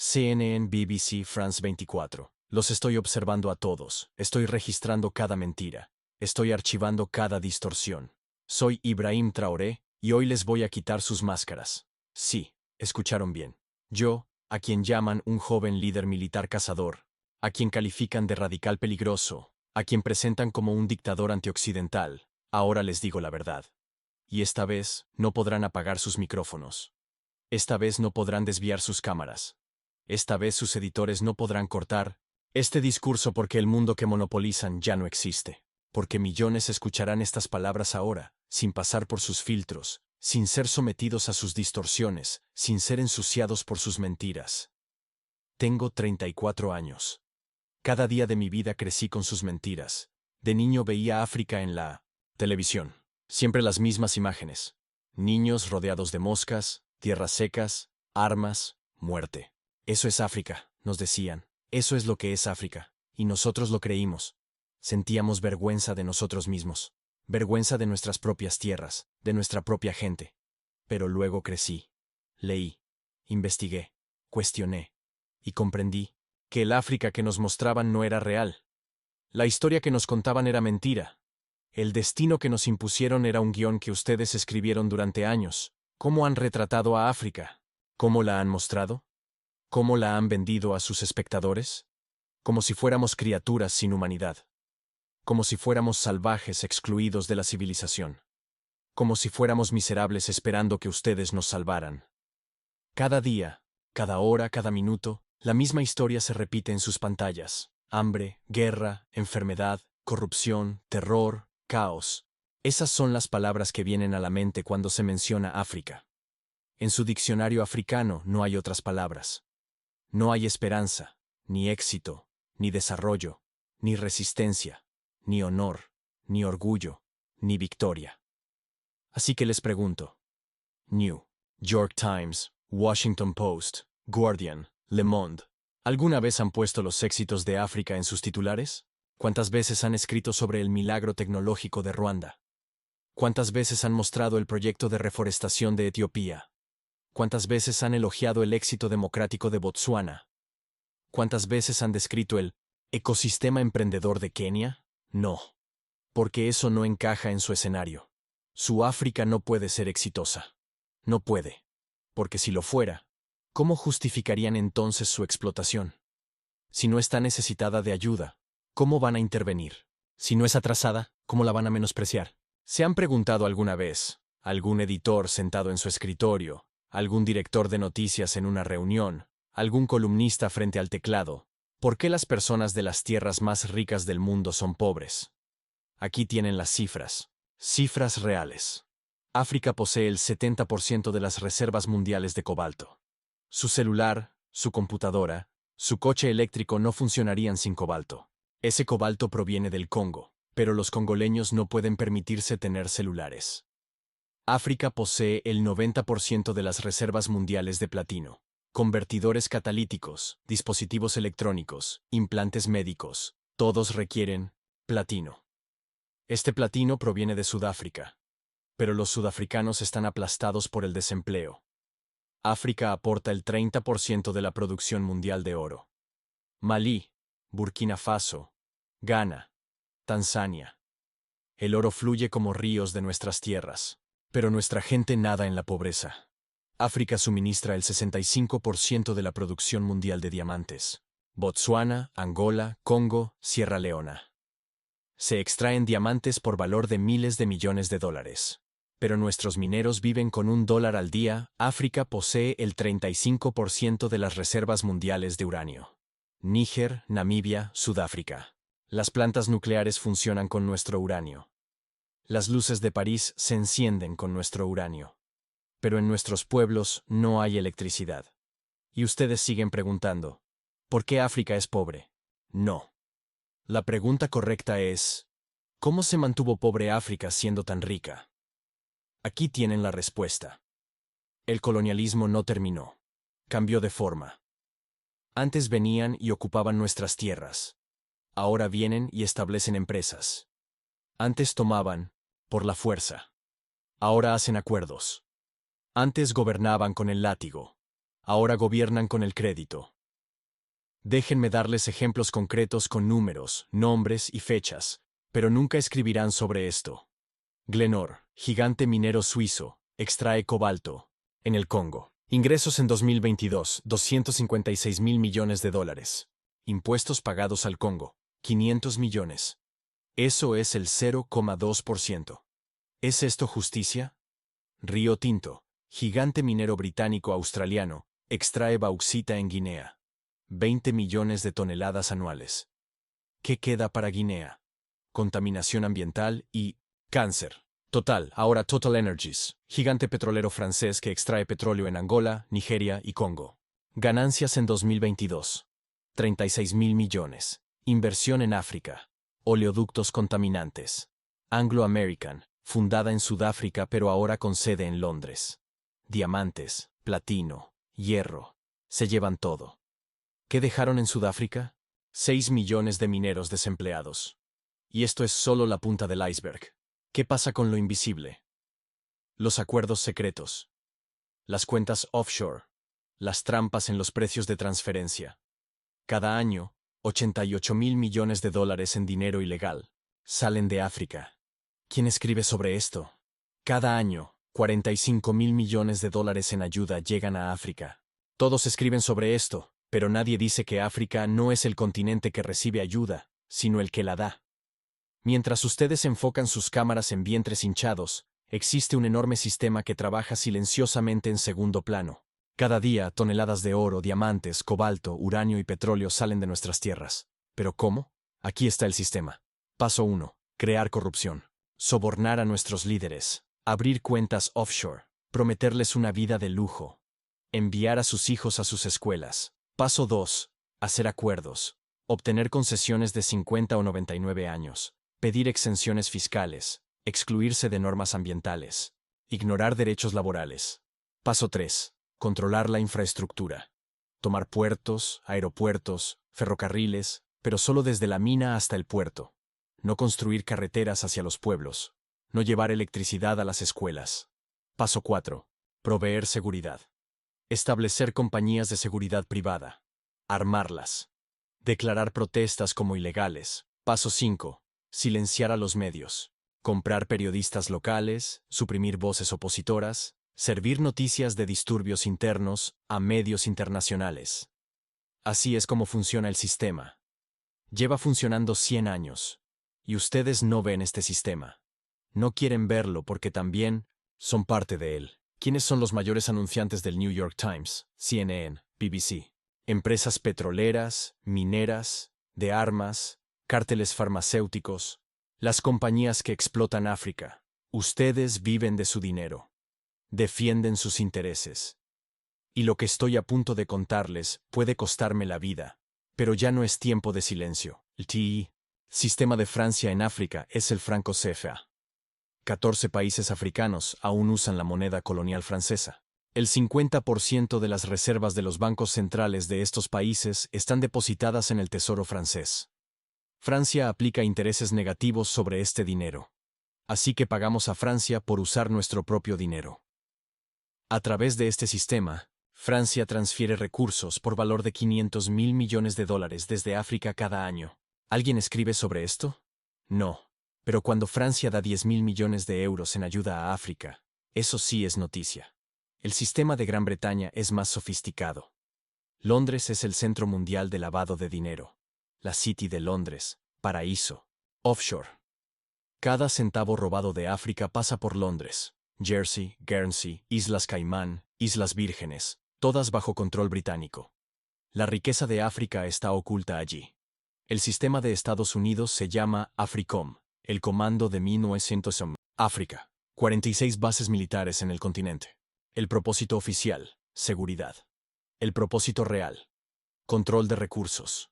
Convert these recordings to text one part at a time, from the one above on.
CNN, BBC, France 24. Los estoy observando a todos, estoy registrando cada mentira, estoy archivando cada distorsión. Soy Ibrahim Traoré, y hoy les voy a quitar sus máscaras. Sí, escucharon bien. Yo, a quien llaman un joven líder militar cazador, a quien califican de radical peligroso, a quien presentan como un dictador antioccidental, ahora les digo la verdad. Y esta vez no podrán apagar sus micrófonos. Esta vez no podrán desviar sus cámaras. Esta vez sus editores no podrán cortar este discurso porque el mundo que monopolizan ya no existe. Porque millones escucharán estas palabras ahora, sin pasar por sus filtros, sin ser sometidos a sus distorsiones, sin ser ensuciados por sus mentiras. Tengo 34 años. Cada día de mi vida crecí con sus mentiras. De niño veía África en la televisión. Siempre las mismas imágenes. Niños rodeados de moscas, tierras secas, armas, muerte. Eso es África, nos decían. Eso es lo que es África. Y nosotros lo creímos. Sentíamos vergüenza de nosotros mismos. Vergüenza de nuestras propias tierras, de nuestra propia gente. Pero luego crecí. Leí. Investigué. Cuestioné. Y comprendí que el África que nos mostraban no era real. La historia que nos contaban era mentira. El destino que nos impusieron era un guión que ustedes escribieron durante años. ¿Cómo han retratado a África? ¿Cómo la han mostrado? ¿Cómo la han vendido a sus espectadores? Como si fuéramos criaturas sin humanidad. Como si fuéramos salvajes excluidos de la civilización. Como si fuéramos miserables esperando que ustedes nos salvaran. Cada día, cada hora, cada minuto, la misma historia se repite en sus pantallas. Hambre, guerra, enfermedad, corrupción, terror, caos. Esas son las palabras que vienen a la mente cuando se menciona África. En su diccionario africano no hay otras palabras. No hay esperanza, ni éxito, ni desarrollo, ni resistencia, ni honor, ni orgullo, ni victoria. Así que les pregunto. New York Times, Washington Post, Guardian, Le Monde. ¿Alguna vez han puesto los éxitos de África en sus titulares? ¿Cuántas veces han escrito sobre el milagro tecnológico de Ruanda? ¿Cuántas veces han mostrado el proyecto de reforestación de Etiopía? ¿Cuántas veces han elogiado el éxito democrático de Botsuana? ¿Cuántas veces han descrito el ecosistema emprendedor de Kenia? No, porque eso no encaja en su escenario. Su África no puede ser exitosa. No puede, porque si lo fuera, ¿cómo justificarían entonces su explotación? Si no está necesitada de ayuda, ¿cómo van a intervenir? Si no es atrasada, ¿cómo la van a menospreciar? ¿Se han preguntado alguna vez, algún editor sentado en su escritorio, algún director de noticias en una reunión, algún columnista frente al teclado, por qué las personas de las tierras más ricas del mundo son pobres? Aquí tienen las cifras. Cifras reales. África posee el 70% de las reservas mundiales de cobalto. Su celular, su computadora, su coche eléctrico no funcionarían sin cobalto. Ese cobalto proviene del Congo, pero los congoleños no pueden permitirse tener celulares. África posee el 90% de las reservas mundiales de platino. Convertidores catalíticos, dispositivos electrónicos, implantes médicos, todos requieren platino. Este platino proviene de Sudáfrica, pero los sudafricanos están aplastados por el desempleo. África aporta el 30% de la producción mundial de oro. Malí, Burkina Faso, Ghana, Tanzania. El oro fluye como ríos de nuestras tierras, pero nuestra gente nada en la pobreza. África suministra el 65% de la producción mundial de diamantes. Botsuana, Angola, Congo, Sierra Leona. Se extraen diamantes por valor de miles de millones de dólares. Pero nuestros mineros viven con $1 al día. África posee el 35% de las reservas mundiales de uranio. Níger, Namibia, Sudáfrica. Las plantas nucleares funcionan con nuestro uranio. Las luces de París se encienden con nuestro uranio. Pero en nuestros pueblos no hay electricidad. Y ustedes siguen preguntando, ¿por qué África es pobre? No. La pregunta correcta es, ¿cómo se mantuvo pobre África siendo tan rica? Aquí tienen la respuesta. El colonialismo no terminó. Cambió de forma. Antes venían y ocupaban nuestras tierras. Ahora vienen y establecen empresas. Antes tomaban, por la fuerza. Ahora hacen acuerdos. Antes gobernaban con el látigo. Ahora gobiernan con el crédito. Déjenme darles ejemplos concretos con números, nombres y fechas, pero nunca escribirán sobre esto. Glencore, gigante minero suizo, extrae cobalto. En el Congo. Ingresos en 2022, 256 mil millones de dólares. Impuestos pagados al Congo, 500 millones. Eso es el 0,2%. ¿Es esto justicia? Río Tinto, gigante minero británico-australiano, extrae bauxita en Guinea. 20 millones de toneladas anuales. ¿Qué queda para Guinea? Contaminación ambiental y cáncer. Total, ahora Total Energies, gigante petrolero francés que extrae petróleo en Angola, Nigeria y Congo. Ganancias en 2022. 36 mil millones. Inversión en África. Oleoductos contaminantes. Anglo American, fundada en Sudáfrica pero ahora con sede en Londres. Diamantes, platino, hierro. Se llevan todo. ¿Qué dejaron en Sudáfrica? 6 millones de mineros desempleados. Y esto es solo la punta del iceberg. ¿Qué pasa con lo invisible? Los acuerdos secretos. Las cuentas offshore. Las trampas en los precios de transferencia. Cada año, 88 mil millones de dólares en dinero ilegal salen de África. ¿Quién escribe sobre esto? Cada año, 45 mil millones de dólares en ayuda llegan a África. Todos escriben sobre esto, pero nadie dice que África no es el continente que recibe ayuda, sino el que la da. Mientras ustedes enfocan sus cámaras en vientres hinchados, existe un enorme sistema que trabaja silenciosamente en segundo plano. Cada día, toneladas de oro, diamantes, cobalto, uranio y petróleo salen de nuestras tierras. ¿Pero cómo? Aquí está el sistema. Paso 1. Crear corrupción. Sobornar a nuestros líderes. Abrir cuentas offshore. Prometerles una vida de lujo. Enviar a sus hijos a sus escuelas. Paso 2. Hacer acuerdos. Obtener concesiones de 50 o 99 años. Pedir exenciones fiscales. Excluirse de normas ambientales. Ignorar derechos laborales. Paso 3. Controlar la infraestructura. Tomar puertos, aeropuertos, ferrocarriles, pero solo desde la mina hasta el puerto. No construir carreteras hacia los pueblos. No llevar electricidad a las escuelas. Paso 4. Proveer seguridad. Establecer compañías de seguridad privada. Armarlas. Declarar protestas como ilegales. Paso 5. Silenciar a los medios. Comprar periodistas locales, suprimir voces opositoras, servir noticias de disturbios internos a medios internacionales. Así es como funciona el sistema. Lleva funcionando 100 años. Y ustedes no ven este sistema. No quieren verlo porque también son parte de él. ¿Quiénes son los mayores anunciantes del New York Times, CNN, BBC? Empresas petroleras, mineras, de armas, cárteles farmacéuticos, las compañías que explotan África. Ustedes viven de su dinero. Defienden sus intereses. Y lo que estoy a punto de contarles puede costarme la vida. Pero ya no es tiempo de silencio. El TI, sistema de Francia en África, es el franco CFA. 14 países africanos aún usan la moneda colonial francesa. El 50% de las reservas de los bancos centrales de estos países están depositadas en el Tesoro francés. Francia aplica intereses negativos sobre este dinero. Así que pagamos a Francia por usar nuestro propio dinero. A través de este sistema, Francia transfiere recursos por valor de 500 mil millones de dólares desde África cada año. ¿Alguien escribe sobre esto? No. Pero cuando Francia da 10 mil millones de euros en ayuda a África, eso sí es noticia. El sistema de Gran Bretaña es más sofisticado. Londres es el centro mundial de lavado de dinero. La City de Londres, paraíso. Offshore. Cada centavo robado de África pasa por Londres. Jersey, Guernsey, Islas Caimán, Islas Vírgenes, todas bajo control británico. La riqueza de África está oculta allí. El sistema de Estados Unidos se llama AFRICOM, el Comando de 1900. África. 46 bases militares en el continente. El propósito oficial, seguridad. El propósito real, control de recursos.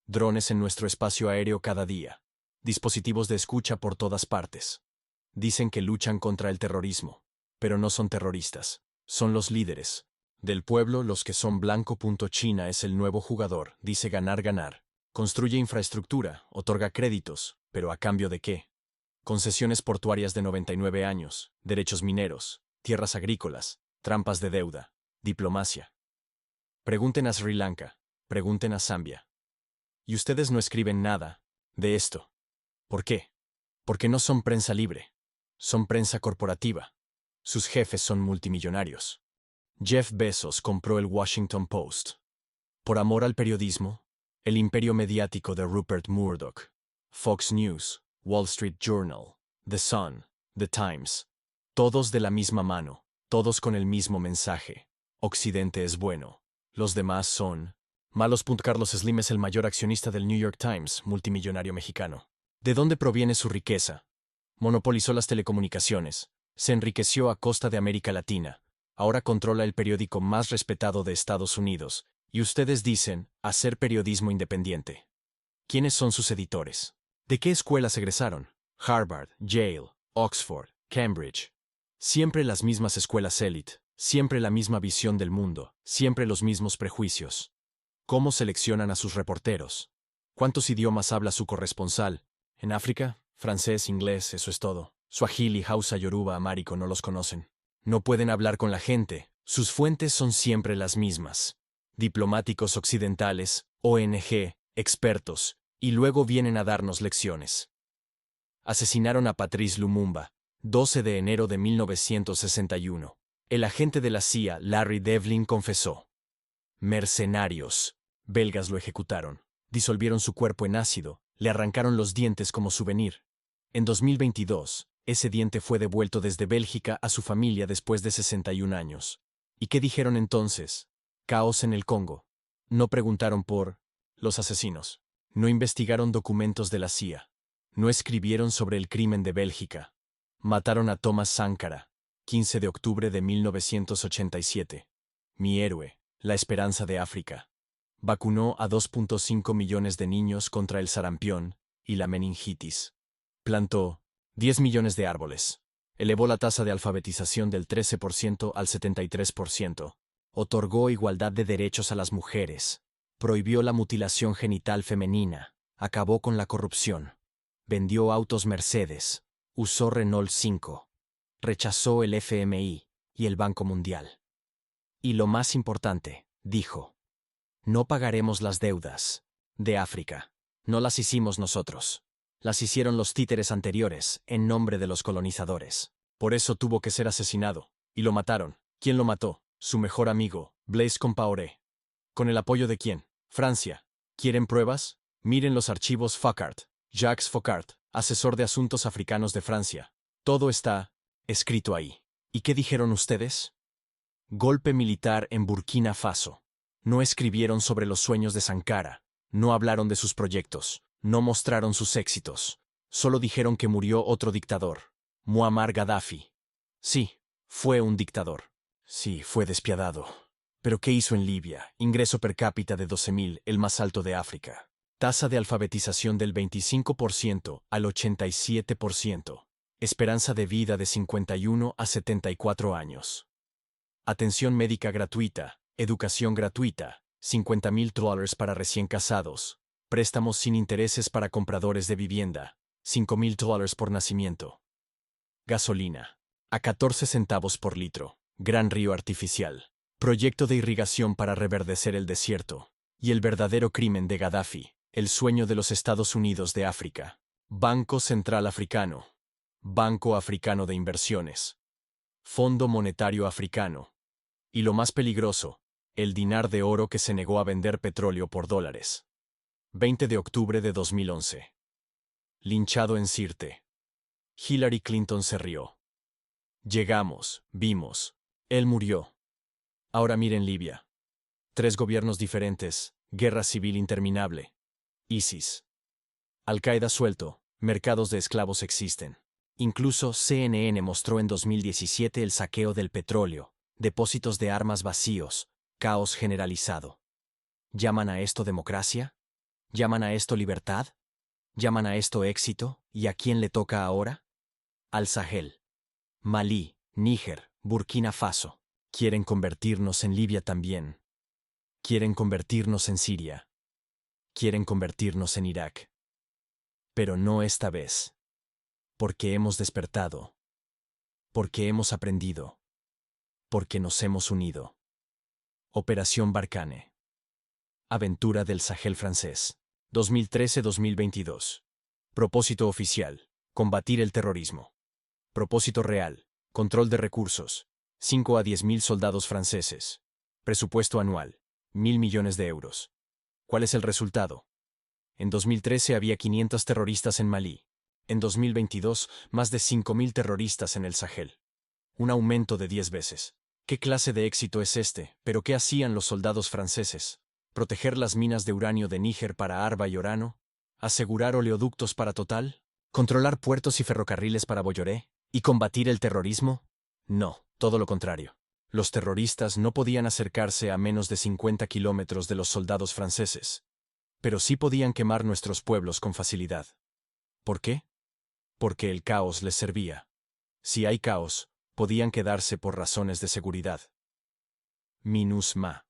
Drones en nuestro espacio aéreo cada día. Dispositivos de escucha por todas partes. Dicen que luchan contra el terrorismo, pero no son terroristas. Son los líderes del pueblo los que son blanco. China es el nuevo jugador, dice ganar, ganar. Construye infraestructura, otorga créditos, pero ¿a cambio de qué? Concesiones portuarias de 99 años, derechos mineros, tierras agrícolas, trampas de deuda, diplomacia. Pregunten a Sri Lanka, Pregunten a Zambia. Y ustedes no escriben nada de esto. ¿Por qué? Porque no son prensa libre. Son prensa corporativa. Sus jefes son multimillonarios. Jeff Bezos compró el Washington Post. Por amor al periodismo, el imperio mediático de Rupert Murdoch, Fox News, Wall Street Journal, The Sun, The Times, todos de la misma mano, todos con el mismo mensaje. Occidente es bueno. Los demás son malos. Carlos Slim es el mayor accionista del New York Times, multimillonario mexicano. ¿De dónde proviene su riqueza? Monopolizó las telecomunicaciones, se enriqueció a costa de América Latina, ahora controla el periódico más respetado de Estados Unidos, y ustedes dicen, hacer periodismo independiente. ¿Quiénes son sus editores? ¿De qué escuelas egresaron? Harvard, Yale, Oxford, Cambridge. Siempre las mismas escuelas élite, siempre la misma visión del mundo, siempre los mismos prejuicios. ¿Cómo seleccionan a sus reporteros? ¿Cuántos idiomas habla su corresponsal? ¿En África? Francés, inglés, eso es todo. Swahili, Hausa, Yoruba, Amárico no los conocen. No pueden hablar con la gente. Sus fuentes son siempre las mismas. Diplomáticos occidentales, ONG, expertos, y luego vienen a darnos lecciones. Asesinaron a Patrice Lumumba, 12 de enero de 1961. El agente de la CIA, Larry Devlin, confesó. Mercenarios. Belgas lo ejecutaron. Disolvieron su cuerpo en ácido, le arrancaron los dientes como souvenir. En 2022, ese diente fue devuelto desde Bélgica a su familia después de 61 años. ¿Y qué dijeron entonces? Caos en el Congo. No preguntaron por los asesinos. No investigaron documentos de la CIA. No escribieron sobre el crimen de Bélgica. Mataron a Thomas Sankara, 15 de octubre de 1987. Mi héroe, la esperanza de África. Vacunó a 2.5 millones de niños contra el sarampión y la meningitis. Plantó 10 millones de árboles. Elevó la tasa de alfabetización del 13% al 73%. Otorgó igualdad de derechos a las mujeres. Prohibió la mutilación genital femenina. Acabó con la corrupción. Vendió autos Mercedes. Usó Renault 5. Rechazó el FMI y el Banco Mundial. Y lo más importante, dijo. No pagaremos las deudas de África. No las hicimos nosotros. Las hicieron los títeres anteriores, en nombre de los colonizadores. Por eso tuvo que ser asesinado. Y lo mataron. ¿Quién lo mató? Su mejor amigo, Blaise Compaoré. ¿Con el apoyo de quién? Francia. ¿Quieren pruebas? Miren los archivos Focart. Jacques Focart, asesor de asuntos africanos de Francia. Todo está escrito ahí. ¿Y qué dijeron ustedes? Golpe militar en Burkina Faso. No escribieron sobre los sueños de Sankara, no hablaron de sus proyectos, no mostraron sus éxitos. Solo dijeron que murió otro dictador, Muammar Gaddafi. Sí, fue un dictador. Sí, fue despiadado. ¿Pero qué hizo en Libia? Ingreso per cápita de 12.000, el más alto de África. Tasa de alfabetización del 25% al 87%. Esperanza de vida de 51 a 74 años. Atención médica gratuita. Educación gratuita, $50,000 para recién casados. Préstamos sin intereses para compradores de vivienda, $5,000 por nacimiento. Gasolina, a 14 centavos por litro. Gran río artificial. Proyecto de irrigación para reverdecer el desierto. Y el verdadero crimen de Gaddafi, el sueño de los Estados Unidos de África. Banco Central Africano. Banco Africano de Inversiones. Fondo Monetario Africano. Y lo más peligroso, el dinar de oro que se negó a vender petróleo por dólares. 20 de octubre de 2011. Linchado en Sirte. Hillary Clinton se rió. Llegamos, vimos. Él murió. Ahora miren Libia. 3 gobiernos diferentes, guerra civil interminable. ISIS. Al-Qaeda suelto, mercados de esclavos existen. Incluso CNN mostró en 2017 el saqueo del petróleo, depósitos de armas vacíos, caos generalizado. ¿Llaman a esto democracia? ¿Llaman a esto libertad? ¿Llaman a esto éxito? ¿Y a quién le toca ahora? Al Sahel. Malí, Níger, Burkina Faso. Quieren convertirnos en Libia también. Quieren convertirnos en Siria. Quieren convertirnos en Irak. Pero no esta vez. Porque hemos despertado. Porque hemos aprendido. Porque nos hemos unido. Operación Barkhane. Aventura del Sahel francés. 2013-2022. Propósito oficial. Combatir el terrorismo. Propósito real. Control de recursos. 5 a 10.000 soldados franceses. Presupuesto anual. 1.000 millones de euros. ¿Cuál es el resultado? En 2013 había 500 terroristas en Malí. En 2022, más de 5.000 terroristas en el Sahel. Un aumento de 10 veces. ¿Qué clase de éxito es este? ¿Pero qué hacían los soldados franceses? ¿Proteger las minas de uranio de Níger para Arba y Orano? ¿Asegurar oleoductos para Total? ¿Controlar puertos y ferrocarriles para Bolloré? ¿Y combatir el terrorismo? No, todo lo contrario. Los terroristas no podían acercarse a menos de 50 kilómetros de los soldados franceses, pero sí podían quemar nuestros pueblos con facilidad. ¿Por qué? Porque el caos les servía. Si hay caos, podían quedarse por razones de seguridad. MINUSMA.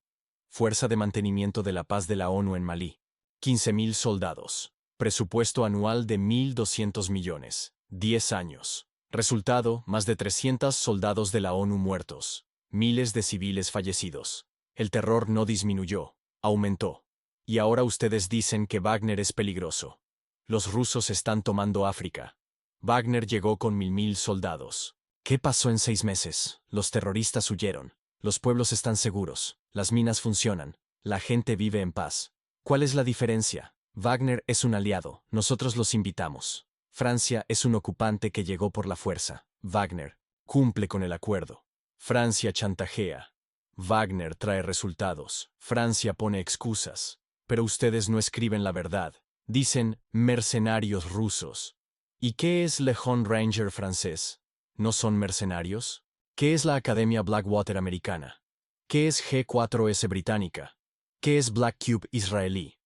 Fuerza de Mantenimiento de la Paz de la ONU en Malí. 15.000 soldados. Presupuesto anual de 1.200 millones. 10 años. Resultado, más de 300 soldados de la ONU muertos. Miles de civiles fallecidos. El terror no disminuyó, aumentó. Y ahora ustedes dicen que Wagner es peligroso. Los rusos están tomando África. Wagner llegó con 1.000 soldados. ¿Qué pasó en 6 meses? Los terroristas huyeron. Los pueblos están seguros. Las minas funcionan. La gente vive en paz. ¿Cuál es la diferencia? Wagner es un aliado. Nosotros los invitamos. Francia es un ocupante que llegó por la fuerza. Wagner cumple con el acuerdo. Francia chantajea. Wagner trae resultados. Francia pone excusas. Pero ustedes no escriben la verdad. Dicen mercenarios rusos. ¿Y qué es Legion Ranger francés? ¿No son mercenarios? ¿Qué es la Academia Blackwater americana? ¿Qué es G4S británica? ¿Qué es Black Cube israelí?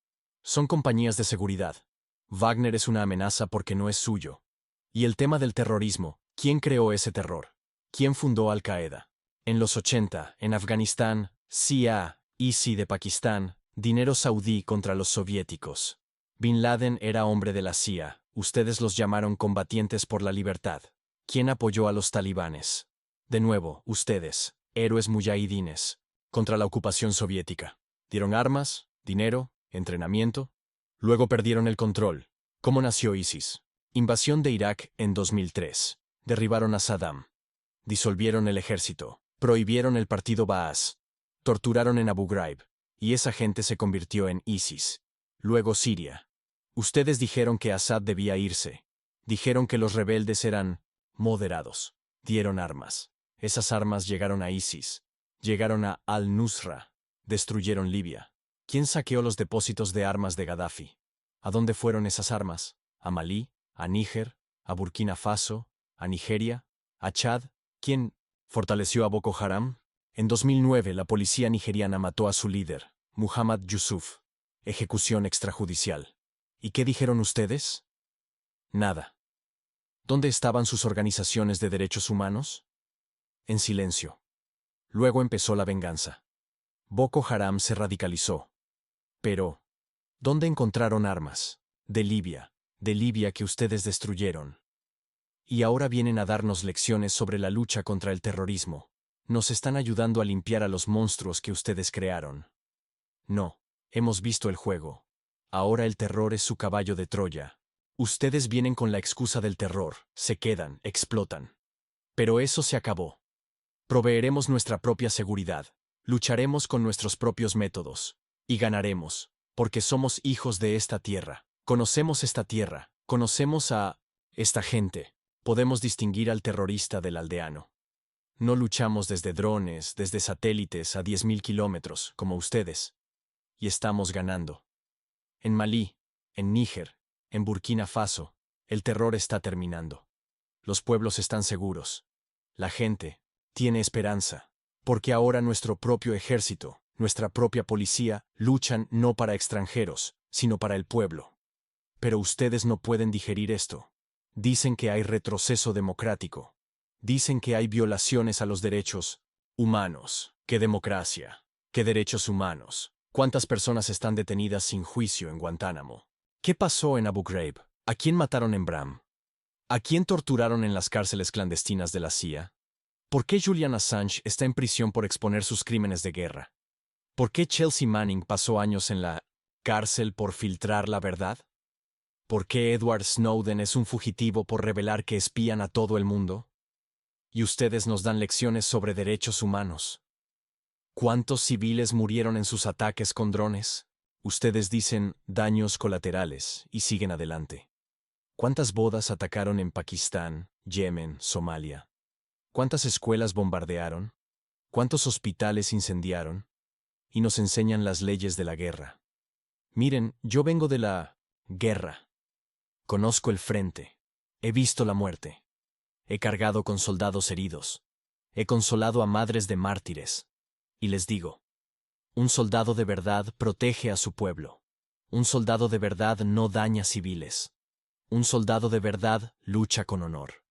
Son compañías de seguridad. Wagner es una amenaza porque no es suyo. Y el tema del terrorismo, ¿quién creó ese terror? ¿Quién fundó Al-Qaeda? En los 80, en Afganistán, CIA, ISI de Pakistán, dinero saudí contra los soviéticos. Bin Laden era hombre de la CIA, ustedes los llamaron combatientes por la libertad. ¿Quién apoyó a los talibanes? De nuevo, ustedes, héroes muyahidines, contra la ocupación soviética. Dieron armas, dinero, entrenamiento. Luego perdieron el control. ¿Cómo nació ISIS? Invasión de Irak en 2003. Derribaron a Saddam. Disolvieron el ejército. Prohibieron el partido Baas. Torturaron en Abu Ghraib. Y esa gente se convirtió en ISIS. Luego Siria. Ustedes dijeron que Assad debía irse. Dijeron que los rebeldes eran moderados. Dieron armas. Esas armas llegaron a ISIS. Llegaron a Al-Nusra. Destruyeron Libia. ¿Quién saqueó los depósitos de armas de Gaddafi? ¿A dónde fueron esas armas? ¿A Malí? ¿A Níger? ¿A Burkina Faso? ¿A Nigeria? ¿A Chad? ¿Quién fortaleció a Boko Haram? En 2009 la policía nigeriana mató a su líder, Muhammad Yusuf. Ejecución extrajudicial. ¿Y qué dijeron ustedes? Nada. ¿Dónde estaban sus organizaciones de derechos humanos? En silencio. Luego empezó la venganza. Boko Haram se radicalizó. Pero, ¿dónde encontraron armas? De Libia que ustedes destruyeron. Y ahora vienen a darnos lecciones sobre la lucha contra el terrorismo. Nos están ayudando a limpiar a los monstruos que ustedes crearon. No, hemos visto el juego. Ahora el terror es su caballo de Troya. Ustedes vienen con la excusa del terror, se quedan, explotan. Pero eso se acabó. Proveeremos nuestra propia seguridad. Lucharemos con nuestros propios métodos. Y ganaremos, porque somos hijos de esta tierra. Conocemos esta tierra, conocemos a esta gente. Podemos distinguir al terrorista del aldeano. No luchamos desde drones, desde satélites a 10.000 kilómetros, como ustedes. Y estamos ganando. En Malí, en Níger, en Burkina Faso, el terror está terminando. Los pueblos están seguros. La gente tiene esperanza, porque ahora nuestro propio ejército, nuestra propia policía, luchan no para extranjeros, sino para el pueblo. Pero ustedes no pueden digerir esto. Dicen que hay retroceso democrático. Dicen que hay violaciones a los derechos humanos. ¿Qué democracia? ¿Qué derechos humanos? ¿Cuántas personas están detenidas sin juicio en Guantánamo? ¿Qué pasó en Abu Ghraib? ¿A quién mataron en Bram? ¿A quién torturaron en las cárceles clandestinas de la CIA? ¿Por qué Julian Assange está en prisión por exponer sus crímenes de guerra? ¿Por qué Chelsea Manning pasó años en la cárcel por filtrar la verdad? ¿Por qué Edward Snowden es un fugitivo por revelar que espían a todo el mundo? Y ustedes nos dan lecciones sobre derechos humanos. ¿Cuántos civiles murieron en sus ataques con drones? Ustedes dicen daños colaterales y siguen adelante. ¿Cuántas bodas atacaron en Pakistán, Yemen, Somalia? ¿Cuántas escuelas bombardearon? ¿Cuántos hospitales incendiaron? Y nos enseñan las leyes de la guerra. Miren, yo vengo de la guerra. Conozco el frente. He visto la muerte. He cargado con soldados heridos. He consolado a madres de mártires. Y les digo, un soldado de verdad protege a su pueblo. Un soldado de verdad no daña civiles. Un soldado de verdad lucha con honor.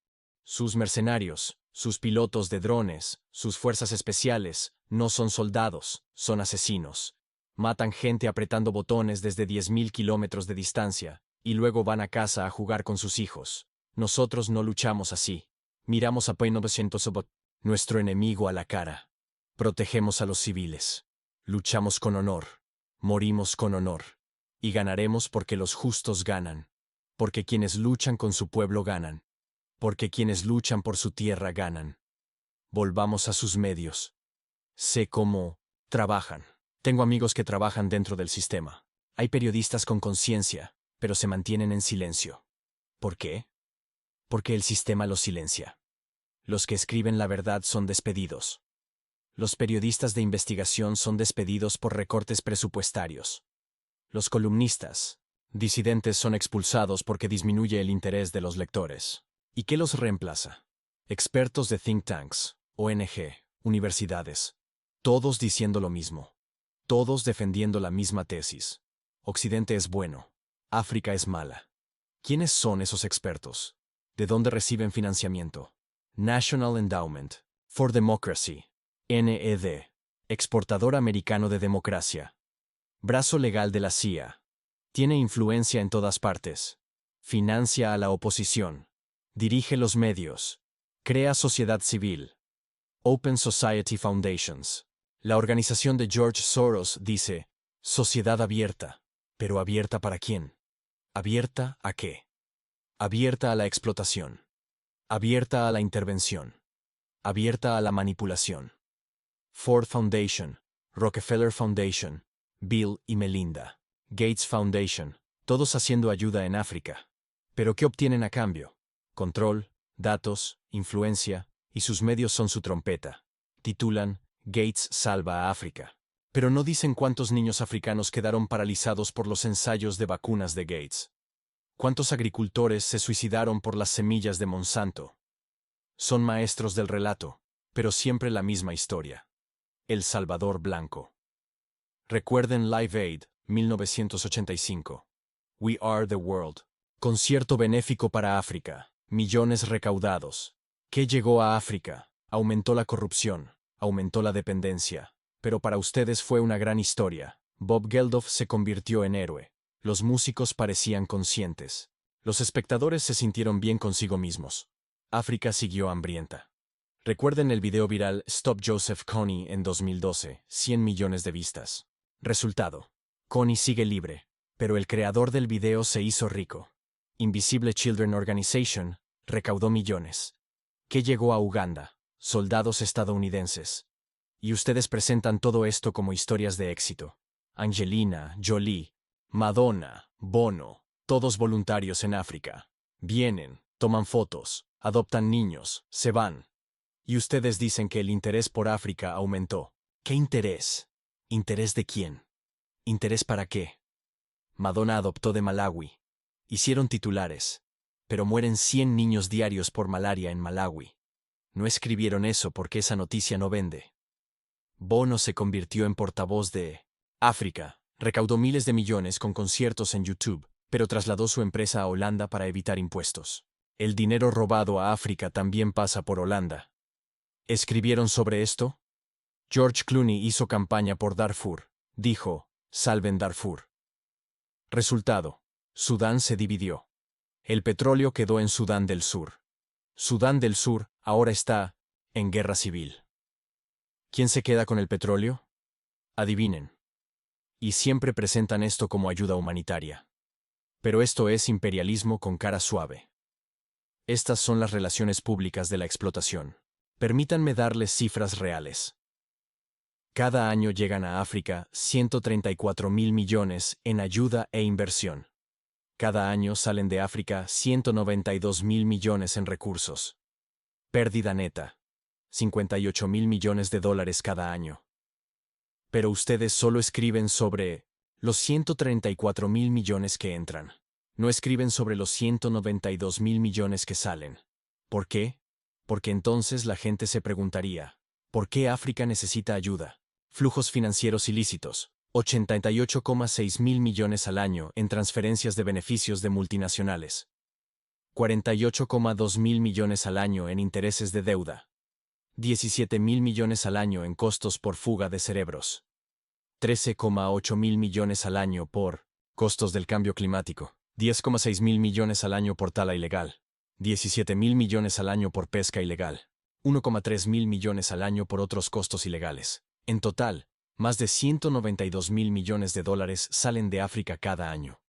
Sus mercenarios, sus pilotos de drones, sus fuerzas especiales, no son soldados, son asesinos. Matan gente apretando botones desde 10.000 kilómetros de distancia, y luego van a casa a jugar con sus hijos. Nosotros no luchamos así. Miramos a P900, nuestro enemigo, a la cara. Protegemos a los civiles. Luchamos con honor. Morimos con honor. Y ganaremos porque los justos ganan. Porque quienes luchan con su pueblo ganan. Porque quienes luchan por su tierra ganan. Volvamos a sus medios. Sé cómo trabajan. Tengo amigos que trabajan dentro del sistema. Hay periodistas con conciencia, pero se mantienen en silencio. ¿Por qué? Porque el sistema los silencia. Los que escriben la verdad son despedidos. Los periodistas de investigación son despedidos por recortes presupuestarios. Los columnistas, disidentes, son expulsados porque disminuye el interés de los lectores. ¿Y qué los reemplaza? Expertos de think tanks, ONG, universidades. Todos diciendo lo mismo. Todos defendiendo la misma tesis. Occidente es bueno. África es mala. ¿Quiénes son esos expertos? ¿De dónde reciben financiamiento? National Endowment for Democracy, NED, exportador americano de democracia. Brazo legal de la CIA. Tiene influencia en todas partes. Financia a la oposición. Dirige los medios. Crea sociedad civil. Open Society Foundations. La organización de George Soros dice, sociedad abierta. ¿Pero abierta para quién? ¿Abierta a qué? Abierta a la explotación. Abierta a la intervención. Abierta a la manipulación. Ford Foundation, Rockefeller Foundation, Bill y Melinda, Gates Foundation, todos haciendo ayuda en África. ¿Pero qué obtienen a cambio? Control, datos, influencia, y sus medios son su trompeta. Titulan, Gates salva a África. Pero no dicen cuántos niños africanos quedaron paralizados por los ensayos de vacunas de Gates. ¿Cuántos agricultores se suicidaron por las semillas de Monsanto? Son maestros del relato, pero siempre la misma historia. El Salvador Blanco. Recuerden Live Aid, 1985. We Are the World. Concierto benéfico para África. Millones recaudados. ¿Qué llegó a África? Aumentó la corrupción, aumentó la dependencia. Pero para ustedes fue una gran historia. Bob Geldof se convirtió en héroe. Los músicos parecían conscientes. Los espectadores se sintieron bien consigo mismos. África siguió hambrienta. Recuerden el video viral Stop Joseph Kony en 2012, 100 millones de vistas. Resultado. Kony sigue libre, pero el creador del video se hizo rico. Invisible Children Organization recaudó millones. ¿Qué llegó a Uganda? Soldados estadounidenses. Y ustedes presentan todo esto como historias de éxito. Angelina, Jolie, Madonna, Bono, todos voluntarios en África. Vienen, toman fotos, adoptan niños, se van. Y ustedes dicen que el interés por África aumentó. ¿Qué interés? ¿Interés de quién? ¿Interés para qué? Madonna adoptó de Malawi. Hicieron titulares. Pero mueren 100 niños diarios por malaria en Malawi. No escribieron eso porque esa noticia no vende. Bono se convirtió en portavoz de África. Recaudó miles de millones con conciertos en YouTube, pero trasladó su empresa a Holanda para evitar impuestos. El dinero robado a África también pasa por Holanda. ¿Escribieron sobre esto? George Clooney hizo campaña por Darfur. Dijo, salven Darfur. Resultado. Sudán se dividió. El petróleo quedó en Sudán del Sur. Sudán del Sur ahora está en guerra civil. ¿Quién se queda con el petróleo? Adivinen. Y siempre presentan esto como ayuda humanitaria. Pero esto es imperialismo con cara suave. Estas son las relaciones públicas de la explotación. Permítanme darles cifras reales. Cada año llegan a África 134.000 millones en ayuda e inversión. Cada año salen de África 192.000 millones en recursos. Pérdida neta. 58.000 millones de dólares cada año. Pero ustedes solo escriben sobre los 134.000 millones que entran. No escriben sobre los 192.000 millones que salen. ¿Por qué? Porque entonces la gente se preguntaría, ¿por qué África necesita ayuda? Flujos financieros ilícitos, 88,6 mil millones al año en transferencias de beneficios de multinacionales. 48,2 mil millones al año en intereses de deuda. 17.000 millones al año en costos por fuga de cerebros. 13,8 mil millones al año por costos del cambio climático. 10,6 mil millones al año por tala ilegal. 17.000 millones al año por pesca ilegal. 1,3 mil millones al año por otros costos ilegales. En total, más de 192.000 millones de dólares salen de África cada año.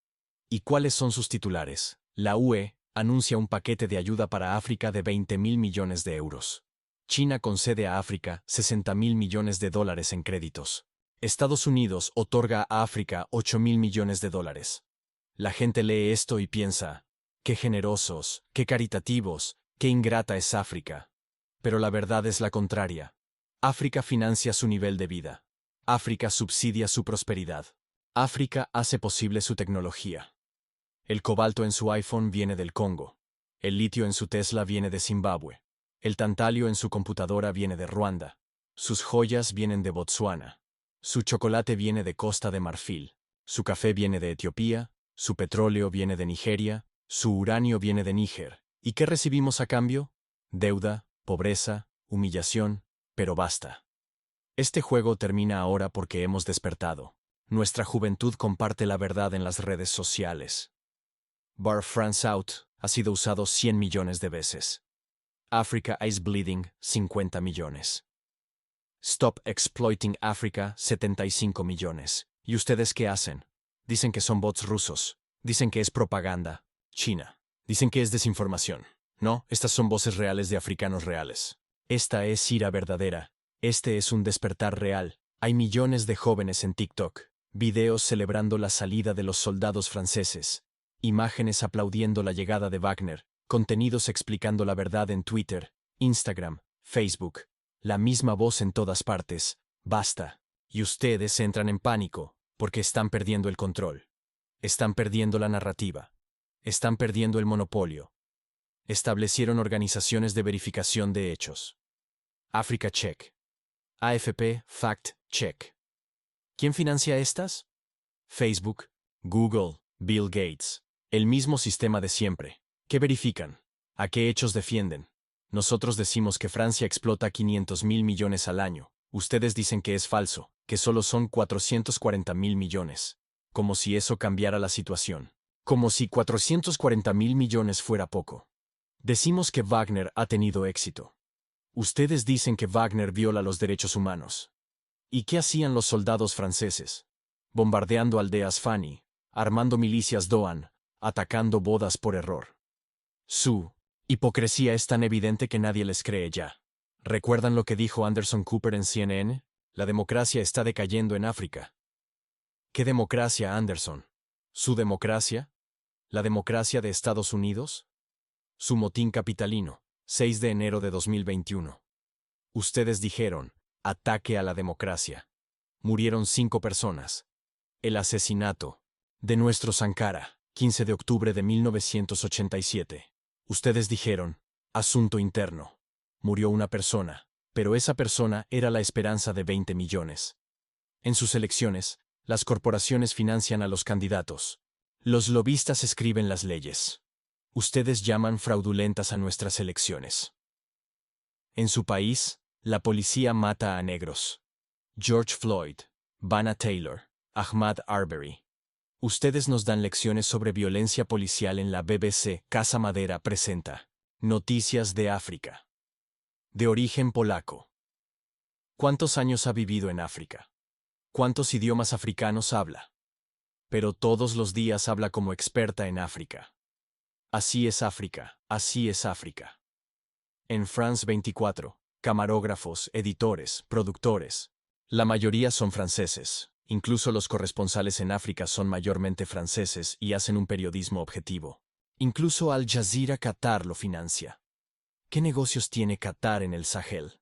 ¿Y cuáles son sus titulares? La UE anuncia un paquete de ayuda para África de 20.000 millones de euros. China concede a África 60.000 millones de dólares en créditos. Estados Unidos otorga a África 8.000 millones de dólares. La gente lee esto y piensa, qué generosos, qué caritativos, qué ingrata es África. Pero la verdad es la contraria. África financia su nivel de vida. África subsidia su prosperidad. África hace posible su tecnología. El cobalto en su iPhone viene del Congo. El litio en su Tesla viene de Zimbabue. El tantalio en su computadora viene de Ruanda. Sus joyas vienen de Botsuana. Su chocolate viene de Costa de Marfil. Su café viene de Etiopía. Su petróleo viene de Nigeria. Su uranio viene de Níger. ¿Y qué recibimos a cambio? Deuda, pobreza, humillación, pero basta. Este juego termina ahora porque hemos despertado. Nuestra juventud comparte la verdad en las redes sociales. Bar France Out ha sido usado 100 millones de veces. Africa is bleeding, 50 millones. Stop Exploiting Africa, 75 millones. ¿Y ustedes qué hacen? Dicen que son bots rusos. Dicen que es propaganda. China. Dicen que es desinformación. No, estas son voces reales de africanos reales. Esta es ira verdadera. Este es un despertar real. Hay millones de jóvenes en TikTok. Videos celebrando la salida de los soldados franceses. Imágenes aplaudiendo la llegada de Wagner. Contenidos explicando la verdad en Twitter, Instagram, Facebook. La misma voz en todas partes. Basta. Y ustedes entran en pánico, porque están perdiendo el control. Están perdiendo la narrativa. Están perdiendo el monopolio. Establecieron organizaciones de verificación de hechos. Africa Check. AFP Fact Check. ¿Quién financia estas? Facebook, Google, Bill Gates. El mismo sistema de siempre. ¿Qué verifican? ¿A qué hechos defienden? Nosotros decimos que Francia explota 500.000 millones al año. Ustedes dicen que es falso, que solo son 440.000 millones. Como si eso cambiara la situación. Como si 440.000 millones fuera poco. Decimos que Wagner ha tenido éxito. Ustedes dicen que Wagner viola los derechos humanos. ¿Y qué hacían los soldados franceses? Bombardeando aldeas Fani, armando milicias Doan, atacando bodas por error. Su hipocresía es tan evidente que nadie les cree ya. ¿Recuerdan lo que dijo Anderson Cooper en CNN? La democracia está decayendo en África. ¿Qué democracia, Anderson? ¿Su democracia? ¿La democracia de Estados Unidos? Su motín capitalino, 6 de enero de 2021. Ustedes dijeron, ataque a la democracia. Murieron 5 personas. El asesinato de nuestro Sankara, 15 de octubre de 1987. Ustedes dijeron, asunto interno. Murió una persona, pero esa persona era la esperanza de 20 millones. En sus elecciones, las corporaciones financian a los candidatos. Los lobistas escriben las leyes. Ustedes llaman fraudulentas a nuestras elecciones. En su país, la policía mata a negros. George Floyd, Breonna Taylor, Ahmaud Arbery. Ustedes nos dan lecciones sobre violencia policial en la BBC. Casa Madera presenta Noticias de África. De origen polaco. ¿Cuántos años ha vivido en África? ¿Cuántos idiomas africanos habla? Pero todos los días habla como experta en África. Así es África, así es África. En France 24, camarógrafos, editores, productores. La mayoría son franceses. Incluso los corresponsales en África son mayormente franceses y hacen un periodismo objetivo. Incluso Al Jazeera Qatar lo financia. ¿Qué negocios tiene Qatar en el Sahel?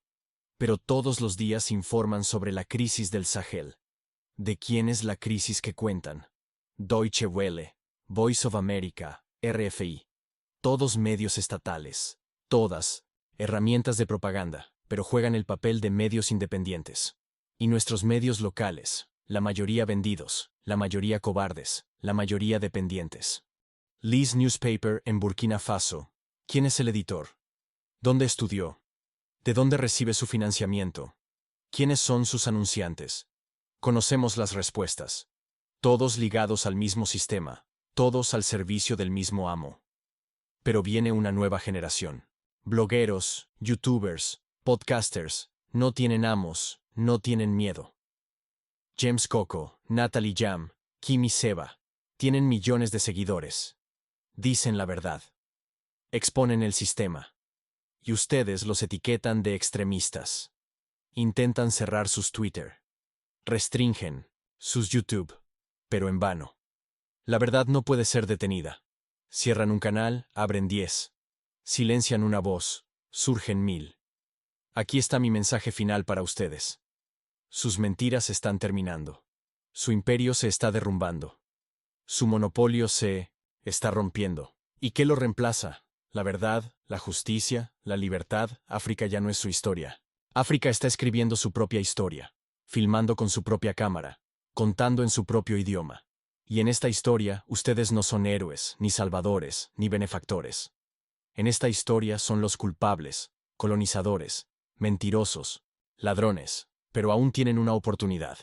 Pero todos los días informan sobre la crisis del Sahel. ¿De quién es la crisis que cuentan? Deutsche Welle, Voice of America, RFI. Todos medios estatales. Todas. Herramientas de propaganda, pero juegan el papel de medios independientes. Y nuestros medios locales, la mayoría vendidos, la mayoría cobardes, la mayoría dependientes. Lee's Newspaper en Burkina Faso. ¿Quién es el editor? ¿Dónde estudió? ¿De dónde recibe su financiamiento? ¿Quiénes son sus anunciantes? Conocemos las respuestas. Todos ligados al mismo sistema, todos al servicio del mismo amo. Pero viene una nueva generación. Blogueros, youtubers, podcasters, no tienen amos, no tienen miedo. James Coco, Natalie Jam, Kimi Seba, tienen millones de seguidores. Dicen la verdad. Exponen el sistema. Y ustedes los etiquetan de extremistas. Intentan cerrar sus Twitter. Restringen sus YouTube, pero en vano. La verdad no puede ser detenida. Cierran un canal, abren 10. Silencian una voz, surgen 1000. Aquí está mi mensaje final para ustedes. Sus mentiras están terminando. Su imperio se está derrumbando. Su monopolio se está rompiendo. ¿Y qué lo reemplaza? La verdad, la justicia, la libertad. África ya no es su historia. África está escribiendo su propia historia, filmando con su propia cámara, contando en su propio idioma. Y en esta historia, ustedes no son héroes, ni salvadores, ni benefactores. En esta historia son los culpables, colonizadores, mentirosos, ladrones, pero aún tienen una oportunidad.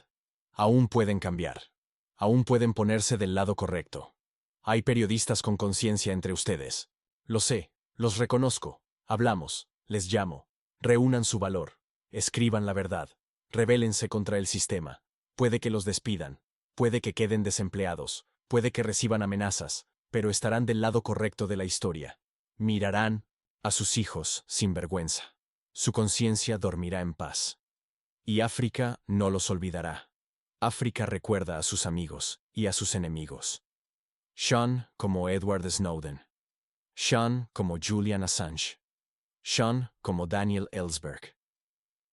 Aún pueden cambiar. Aún pueden ponerse del lado correcto. Hay periodistas con conciencia entre ustedes. Lo sé, los reconozco. Hablamos, les llamo. Reúnan su valor. Escriban la verdad. Rebélense contra el sistema. Puede que los despidan. Puede que queden desempleados. Puede que reciban amenazas. Pero estarán del lado correcto de la historia. Mirarán a sus hijos sin vergüenza. Su conciencia dormirá en paz. Y África no los olvidará. África recuerda a sus amigos y a sus enemigos. Sean como Edward Snowden. Sean como Julian Assange. Sean como Daniel Ellsberg.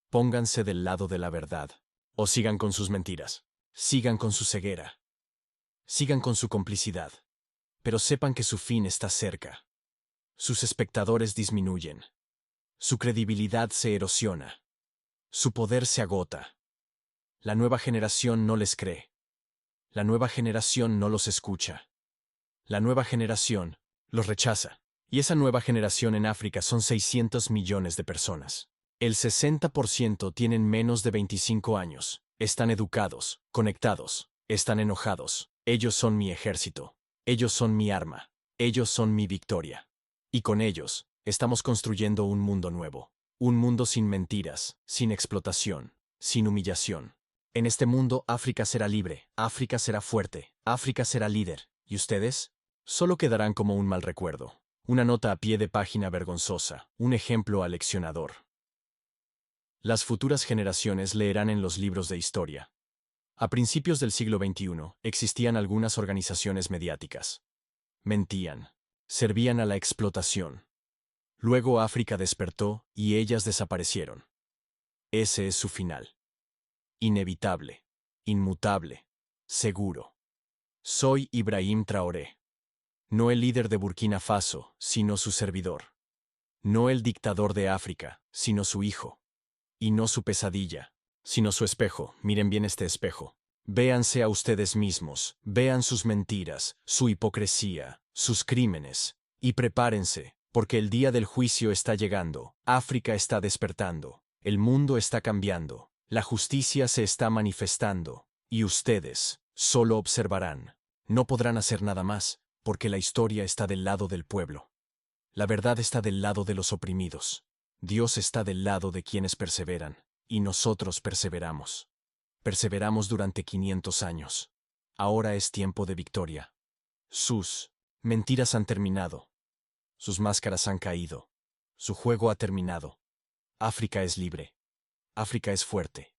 Pónganse del lado de la verdad. O sigan con sus mentiras. Sigan con su ceguera. Sigan con su complicidad. Pero sepan que su fin está cerca. Sus espectadores disminuyen. Su credibilidad se erosiona. Su poder se agota. La nueva generación no les cree. La nueva generación no los escucha. La nueva generación los rechaza. Y esa nueva generación en África son 600 millones de personas. El 60% tienen menos de 25 años. Están educados, conectados, están enojados. Ellos son mi ejército. Ellos son mi arma. Ellos son mi victoria. Y con ellos, estamos construyendo un mundo nuevo. Un mundo sin mentiras, sin explotación, sin humillación. En este mundo, África será libre, África será fuerte, África será líder. ¿Y ustedes? Solo quedarán como un mal recuerdo. Una nota a pie de página vergonzosa, un ejemplo aleccionador. Las futuras generaciones leerán en los libros de historia. A principios del siglo XXI, existían algunas organizaciones mediáticas. Mentían. Servían a la explotación. Luego África despertó y ellas desaparecieron. Ese es su final. Inevitable. Inmutable. Seguro. Soy Ibrahim Traoré. No el líder de Burkina Faso, sino su servidor. No el dictador de África, sino su hijo. Y no su pesadilla, sino su espejo. Miren bien este espejo. Véanse a ustedes mismos, vean sus mentiras, su hipocresía, sus crímenes, y prepárense, porque el día del juicio está llegando, África está despertando, el mundo está cambiando, la justicia se está manifestando, y ustedes solo observarán. No podrán hacer nada más, porque la historia está del lado del pueblo. La verdad está del lado de los oprimidos. Dios está del lado de quienes perseveran, y nosotros perseveramos. Perseveramos durante 500 años. Ahora es tiempo de victoria. Sus mentiras han terminado. Sus máscaras han caído. Su juego ha terminado. África es libre. África es fuerte.